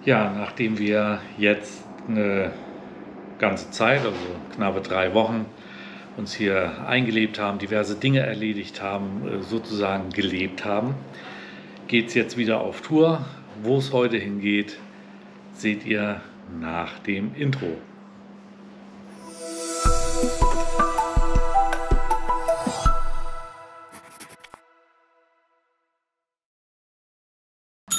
Ja, nachdem wir jetzt eine ganze Zeit, also knappe 3 Wochen, uns hier eingelebt haben, diverse Dinge erledigt haben, sozusagen gelebt haben, geht es jetzt wieder auf Tour. Wo es heute hingeht, seht ihr nach dem Intro.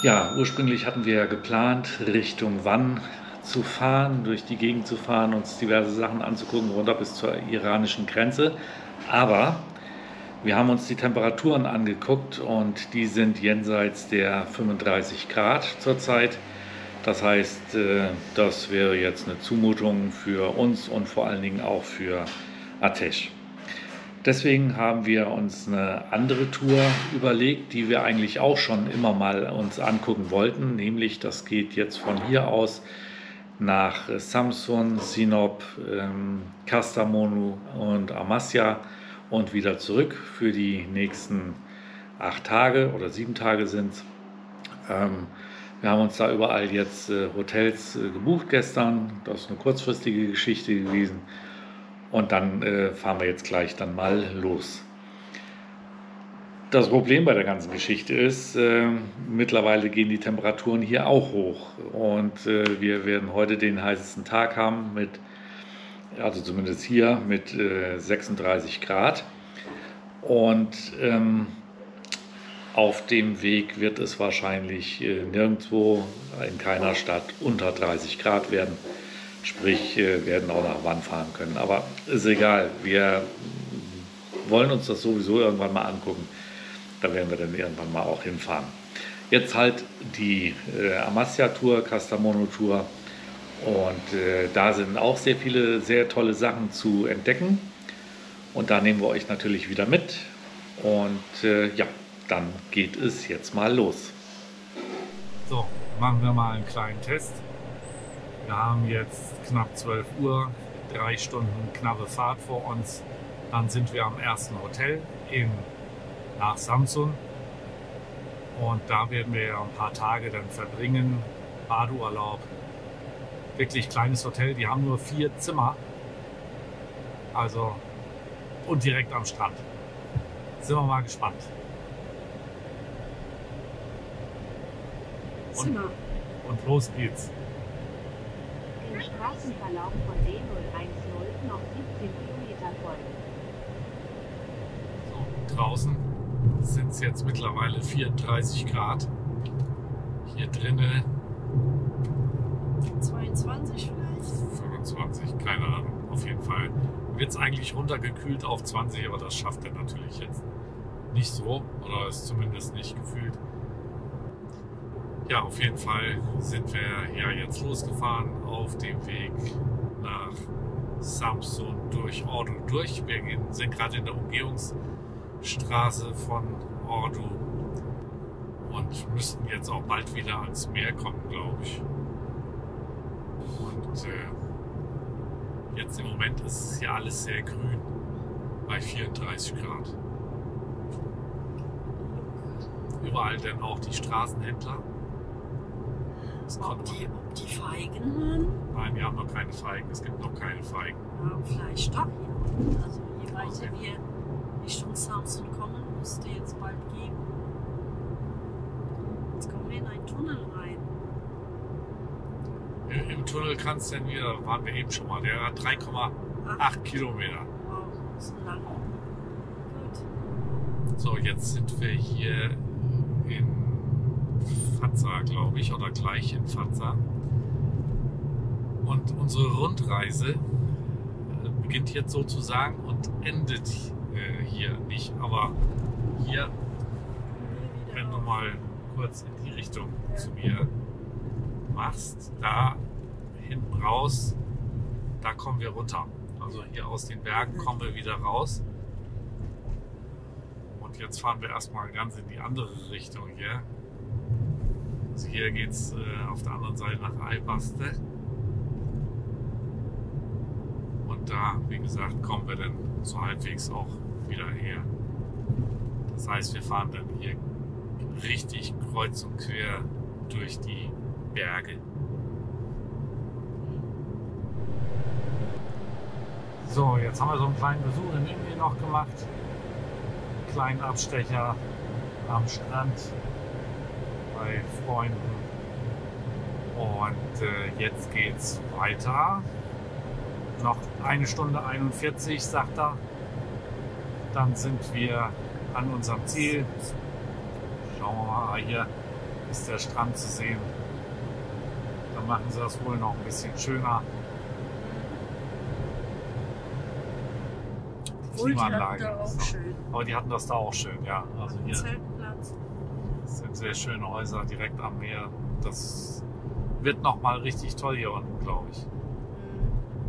Ja, ursprünglich hatten wir ja geplant, Richtung Van zu fahren, durch die Gegend zu fahren, uns diverse Sachen anzugucken, runter bis zur iranischen Grenze. Aber wir haben uns die Temperaturen angeguckt und die sind jenseits der 35 Grad zurzeit. Das heißt, das wäre jetzt eine Zumutung für uns und vor allen Dingen auch für Ateş. Deswegen haben wir uns eine andere Tour überlegt, die wir eigentlich auch schon immer mal uns angucken wollten. Nämlich, das geht jetzt von hier aus nach Samsun, Sinop, Kastamonu und Amasya und wieder zurück für die nächsten 8 Tage oder 7 Tage sind es. Wir haben uns da überall jetzt Hotels gebucht gestern. Das ist eine kurzfristige Geschichte gewesen. Und dann fahren wir jetzt gleich dann mal los. Das Problem bei der ganzen Geschichte ist, mittlerweile gehen die Temperaturen hier auch hoch. Und wir werden heute den heißesten Tag haben also zumindest hier, mit 36 Grad. Und auf dem Weg wird es wahrscheinlich nirgendwo, in keiner Stadt, unter 30 Grad werden. Sprich, werden auch nach Van fahren können. Aber ist egal, wir wollen uns das sowieso irgendwann mal angucken. Da werden wir dann irgendwann mal auch hinfahren. Jetzt halt die Amasya-Tour, Kastamonu-Tour. Und da sind auch sehr viele, sehr tolle Sachen zu entdecken. Und da nehmen wir euch natürlich wieder mit. Und ja, dann geht es jetzt mal los. So, machen wir mal einen kleinen Test. Wir haben jetzt knapp 12 Uhr, 3 Stunden knappe Fahrt vor uns. Dann sind wir am ersten Hotel nach Samsun. Und da werden wir ja ein paar Tage dann verbringen. Badeurlaub. Wirklich kleines Hotel. Die haben nur 4 Zimmer. Also, und direkt am Strand. Sind wir mal gespannt. Und los geht's. Im Straßenverlauf von D010 noch 17 Kilometer folgen. So, draußen sind es jetzt mittlerweile 34 Grad. Hier drinnen 22 vielleicht? 25, keine Ahnung. Auf jeden Fall wird es eigentlich runtergekühlt auf 20, aber das schafft er natürlich jetzt nicht so. Oder ist zumindest nicht gefühlt. Ja, auf jeden Fall sind wir ja jetzt losgefahren auf dem Weg nach Samsun durch Ordu durch. Wir sind gerade in der Umgehungsstraße von Ordu und müssten jetzt auch bald wieder ans Meer kommen, glaube ich. Und jetzt im Moment ist es ja alles sehr grün bei 34 Grad. Überall dann auch die Straßenhändler. Ob die Feigen haben? Nein, wir haben noch keine Feigen. Es gibt noch keine Feigen. Ja, vielleicht doch, ja. Also je weiter wir Richtung Samsun kommen, müsste jetzt bald gehen. Jetzt kommen wir in einen Tunnel rein. Im Tunnel kannst du denn wieder, waren wir eben schon mal, der hat 3,8 Kilometer. Wow, das ist lang. Gut. So, jetzt sind wir hier in Fatsa, glaube ich, oder gleich in Fatsa. Und unsere Rundreise beginnt jetzt sozusagen und endet hier nicht. Aber hier, wenn du mal kurz in die Richtung zu mir machst, da hinten raus, da kommen wir runter. Also hier aus den Bergen kommen wir wieder raus. Und jetzt fahren wir erstmal ganz in die andere Richtung hier. Also hier geht es auf der anderen Seite nach Aybaste. Und da, wie gesagt, kommen wir dann so halbwegs auch wieder her. Das heißt, wir fahren dann hier richtig kreuz und quer durch die Berge. So, jetzt haben wir so einen kleinen Besuch in Indien noch gemacht. Einen kleinen Abstecher am Strand bei Freunden. Und jetzt geht's weiter. Noch 1 Stunde 41, sagt er. Dann sind wir an unserem Ziel. Schauen wir mal, hier ist der Strand zu sehen. Dann machen sie das wohl noch ein bisschen schöner. Die Klimaanlage. Da auch schön. Aber die hatten das da auch schön, ja. Also hier Zeltplatz. sind sehr schöne Häuser direkt am Meer. Das wird noch mal richtig toll hier unten, glaube ich.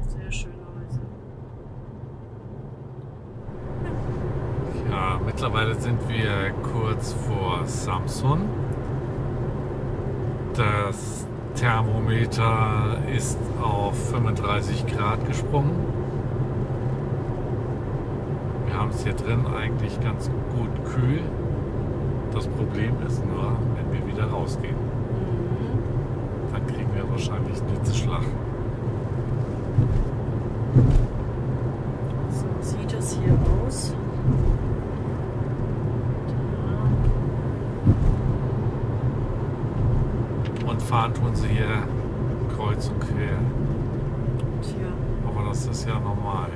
Sehr schöne Häuser. Ja, mittlerweile sind wir kurz vor Samsun. Das Thermometer ist auf 35 Grad gesprungen. Wir haben es hier drin eigentlich ganz gut kühl. Das Problem ist nur, wenn wir wieder rausgehen. Dann kriegen wir wahrscheinlich einen Hitzeschlag. So sieht es hier aus. Und fahren tun sie hier kreuz und quer. Tja, Aber das ist ja normal.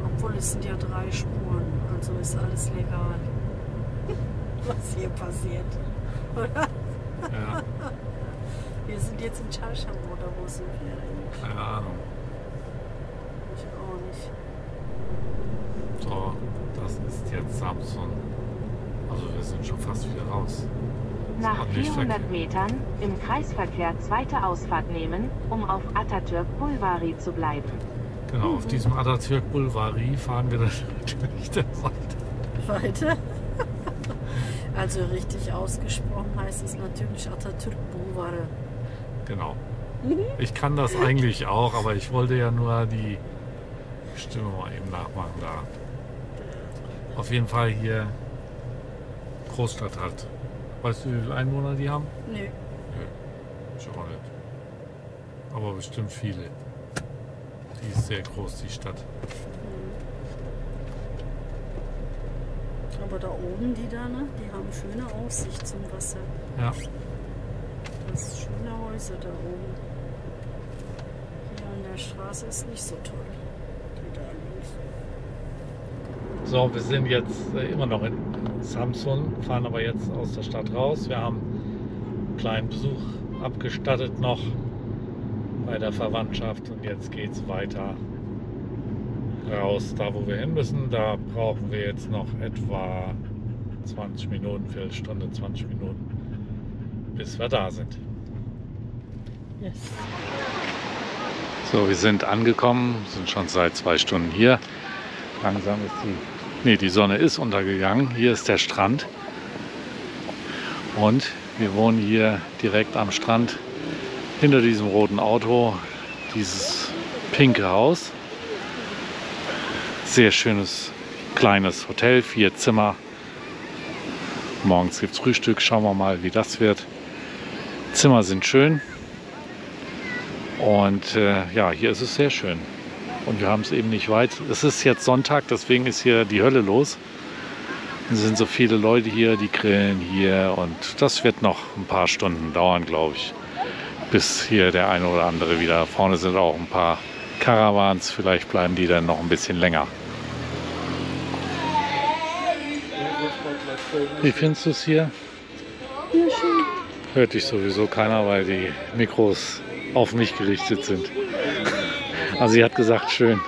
obwohl es sind ja 3 Spuren, also ist alles legal. Was hier passiert, oder? Ja, Wir sind jetzt in Charsham, oder wo sind wir eigentlich? keine Ahnung. Ich auch nicht. So, das ist jetzt Samsun. Also wir sind schon fast wieder raus. Nach ordentlich 400 Verkehr. Metern im Kreisverkehr zweite Ausfahrt nehmen, um auf Atatürk Bulvari zu bleiben. Genau, auf diesem Atatürk Bulvari fahren wir dann natürlich dann weiter. Weiter? Also richtig ausgesprochen heißt es natürlich Atatürk Bulvari. Genau. Ich kann das eigentlich auch, aber ich wollte ja nur die Stimme mal eben nachmachen da. Auf jeden Fall hier Großstadt halt. Weißt du, wie viele Einwohner die haben? Nö. Nö, ich auch nicht. Aber bestimmt viele. Die ist sehr groß, die Stadt. Aber da oben die da, ne? Die haben schöne Aussicht zum Wasser. Ja, Das sind schöne Häuser da oben. Hier an der Straße ist nicht so toll. Die da links. so, wir sind jetzt immer noch in Samsun, fahren aber jetzt aus der Stadt raus. Wir haben einen kleinen Besuch abgestattet noch bei der Verwandtschaft und jetzt geht es weiter raus, da wo wir hin müssen. Da brauchen wir jetzt noch etwa 20 Minuten, Viertelstunde, 20 Minuten, bis wir da sind. Yes. So, wir sind angekommen, sind schon seit 2 Stunden hier. Langsam ist die Sonne ist untergegangen. Hier ist der Strand. Und wir wohnen hier direkt am Strand. Hinter diesem roten Auto, dieses pinke Haus. Sehr schönes kleines Hotel, 4 Zimmer. Morgens gibt es Frühstück. Schauen wir mal, wie das wird. Zimmer sind schön. Und ja, hier ist es sehr schön. Und wir haben es eben nicht weit. Es ist jetzt Sonntag, deswegen ist hier die Hölle los. Es sind so viele Leute hier, die grillen hier. Und das wird noch ein paar Stunden dauern, glaube ich, bis hier der eine oder andere wieder. Vorne sind auch ein paar Caravans. Vielleicht bleiben die dann noch ein bisschen länger. Wie findest du es hier? Ja, schön. Hört dich sowieso keiner, weil die Mikros auf mich gerichtet sind. Also sie hat gesagt, schön.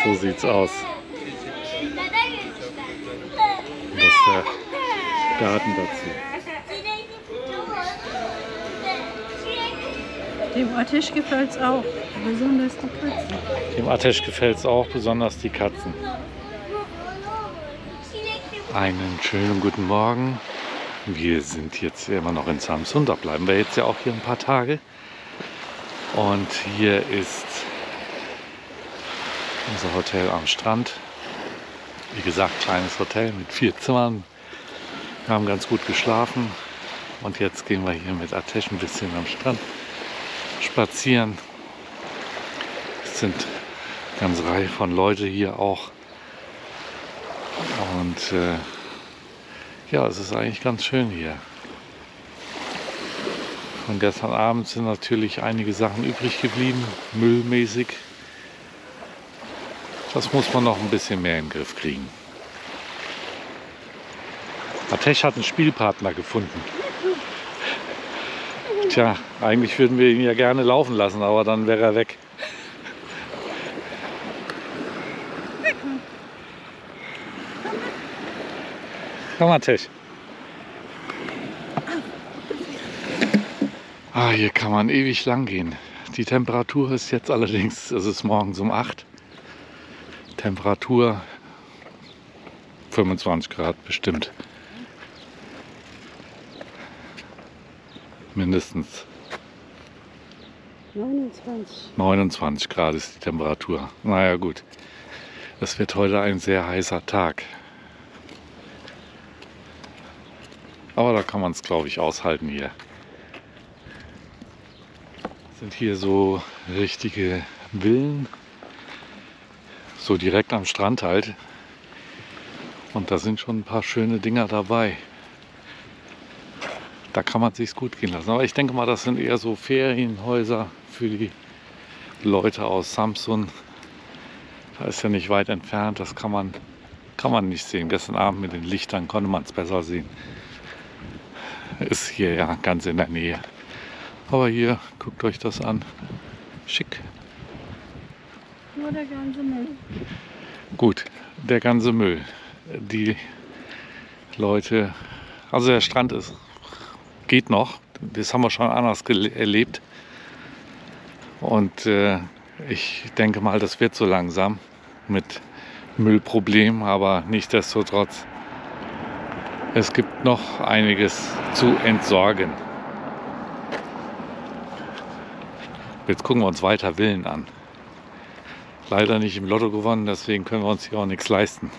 So sieht's aus. Und das ist der Garten dazu. Dem Atesh gefällt es auch, besonders die Katzen. Dem Atesh gefällt es auch, besonders die Katzen. Einen schönen guten Morgen. Wir sind jetzt immer noch in Samsun, da bleiben wir jetzt ja auch hier ein paar Tage. Und hier ist unser Hotel am Strand. Wie gesagt, kleines Hotel mit 4 Zimmern. Wir haben ganz gut geschlafen. Und jetzt gehen wir hier mit Ateş ein bisschen am Strand spazieren. Es sind eine ganze Reihe von Leuten hier auch. Und ja, es ist eigentlich ganz schön hier. Von gestern Abend sind natürlich einige Sachen übrig geblieben, müllmäßig. Das muss man noch ein bisschen mehr in den Griff kriegen. Ateş hat einen Spielpartner gefunden. Tja, eigentlich würden wir ihn ja gerne laufen lassen, aber dann wäre er weg. Komm, Ateş. Ah, hier kann man ewig lang gehen. Die Temperatur ist jetzt allerdings, es ist morgens um 8. Temperatur 25 Grad bestimmt. Mindestens 29 Grad ist die Temperatur. Naja gut, es wird heute ein sehr heißer Tag. Aber da kann man es, glaube ich, aushalten hier. Sind hier so richtige Villen, so direkt am Strand halt. Und da sind schon ein paar schöne Dinger dabei. Da kann man es sich gut gehen lassen. Aber ich denke mal, das sind eher so Ferienhäuser für die Leute aus Samsun. Da ist ja nicht weit entfernt. Das kann man nicht sehen. Gestern Abend mit den Lichtern konnte man es besser sehen. Ist hier ja ganz in der Nähe. Aber hier, guckt euch das an. Schick. Nur der ganze Müll. Gut, der ganze Müll. Die Leute, also der Strand geht noch. Das haben wir schon anders erlebt. Und ich denke mal, das wird so langsam mit Müllproblemen, aber nichtsdestotrotz, es gibt noch einiges zu entsorgen. Jetzt gucken wir uns weiter Villen an. Leider nicht im Lotto gewonnen, deswegen können wir uns hier auch nichts leisten.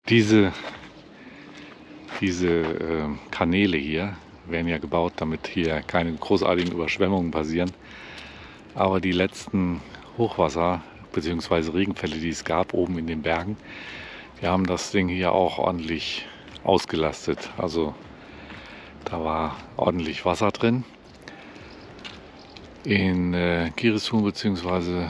Diese Kanäle hier werden ja gebaut, damit hier keine großartigen Überschwemmungen passieren. Aber die letzten Hochwasser bzw. Regenfälle, die es gab oben in den Bergen, die haben das Ding hier auch ordentlich ausgelastet. Also da war ordentlich Wasser drin. In Giresun bzw.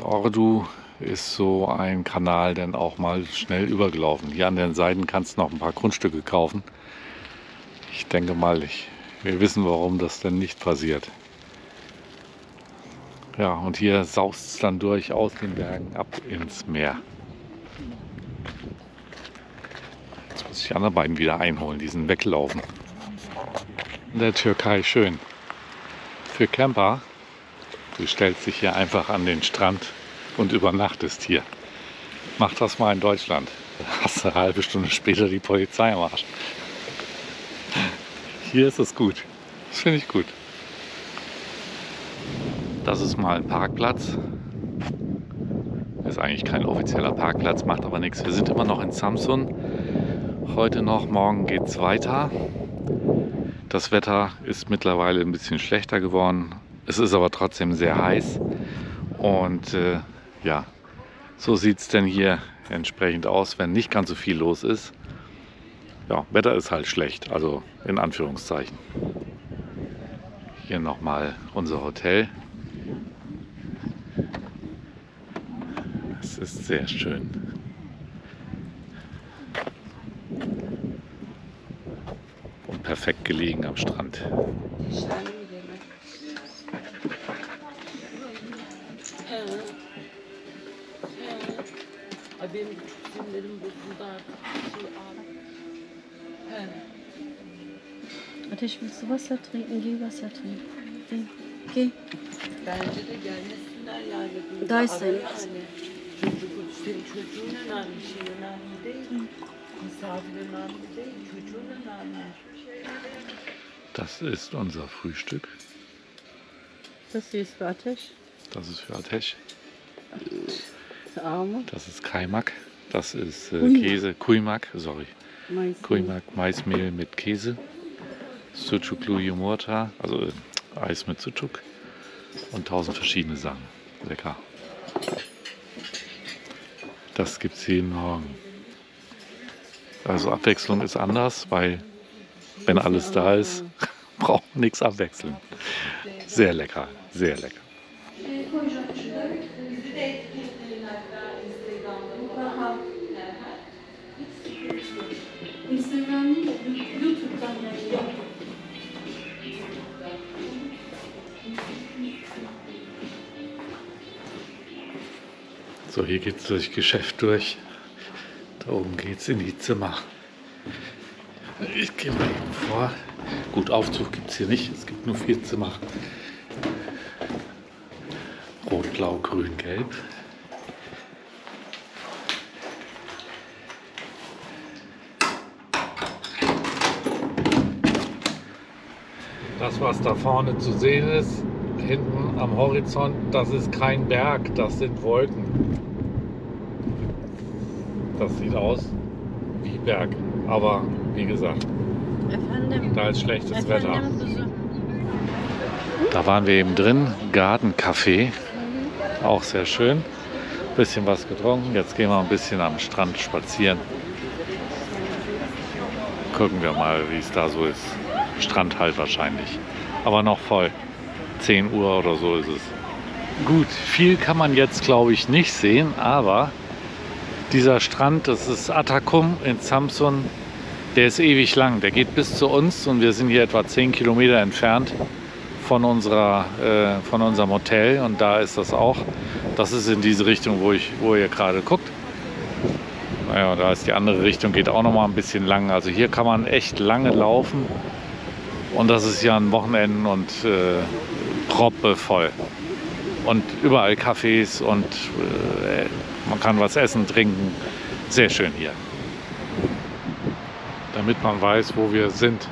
Ordu ist so ein Kanal dann auch mal schnell übergelaufen. Hier an den Seiten kannst du noch ein paar Grundstücke kaufen. Ich denke mal, wir wissen, warum das denn nicht passiert. Ja, und hier saust es dann durch aus den Bergen ab ins Meer. Jetzt muss ich die anderen beiden wieder einholen, die sind weggelaufen. In der Türkei schön. Für Camper. Du stellst dich hier einfach an den Strand und übernachtest hier. Mach das mal in Deutschland. Da hast du eine halbe Stunde später die Polizei am Arsch. Hier ist es gut. Das finde ich gut. Das ist mal ein Parkplatz. Ist eigentlich kein offizieller Parkplatz, macht aber nichts. Wir sind immer noch in Samsun. Heute noch, morgen geht es weiter. Das Wetter ist mittlerweile ein bisschen schlechter geworden. Es ist aber trotzdem sehr heiß und ja, so sieht es denn hier entsprechend aus, wenn nicht ganz so viel los ist. Ja, Wetter ist halt schlecht, also in Anführungszeichen. Hier nochmal unser Hotel. Es ist sehr schön. Und perfekt gelegen am Strand. Benim sinirlerim bozuldu artık. Ateş, willst du Wasser trinken? Geh Wasser trinken. Geh. Bence de gelmesinler yani. Da ist er. Senin çocuğun önemli, şey önemli değil. Misafir önemli değil, çocuğun önemli. Das ist unser Frühstück. Das hier ist für Ateş. Das ist für Ateş. Arme. Das ist Kaymak. Das ist Kuymak. Käse. Kuymak, sorry. Maismehl. Kuymak, Maismehl mit Käse. Sucuklu Yumurta, also Eis mit Sucuk und 1000 verschiedene Sachen. Lecker. Das gibt es jeden Morgen. Also Abwechslung ist anders, weil wenn alles da ist, braucht man nichts abwechseln. Sehr lecker, sehr lecker. So, hier geht es durch Geschäft durch. Da oben geht es in die Zimmer. Ich gehe mal eben vor. Gut, Aufzug gibt es hier nicht. Es gibt nur 4 Zimmer. Rot, Blau, Grün, Gelb. Das, was da vorne zu sehen ist, hinten am Horizont, das ist kein Berg, das sind Wolken. Das sieht aus wie Berg, aber wie gesagt, da ist schlechtes Wetter. Da waren wir eben drin, Gartencafé, auch sehr schön. Bisschen was getrunken, jetzt gehen wir ein bisschen am Strand spazieren. Gucken wir mal, wie es da so ist. Strand halt wahrscheinlich, aber noch voll. 10 Uhr oder so ist es. Gut, viel kann man jetzt glaube ich nicht sehen, aber dieser Strand, das ist Atakum in Samsun, der ist ewig lang. Der geht bis zu uns und wir sind hier etwa 10 Kilometer entfernt von unserem Hotel und da ist das auch. Das ist in diese Richtung, wo ihr gerade guckt. Naja, da ist die andere Richtung, geht auch noch mal ein bisschen lang. Also hier kann man echt lange laufen und das ist ja an Wochenenden und proppevoll. Und überall Cafés und man kann was essen, trinken. Sehr schön hier. Damit man weiß, wo wir sind.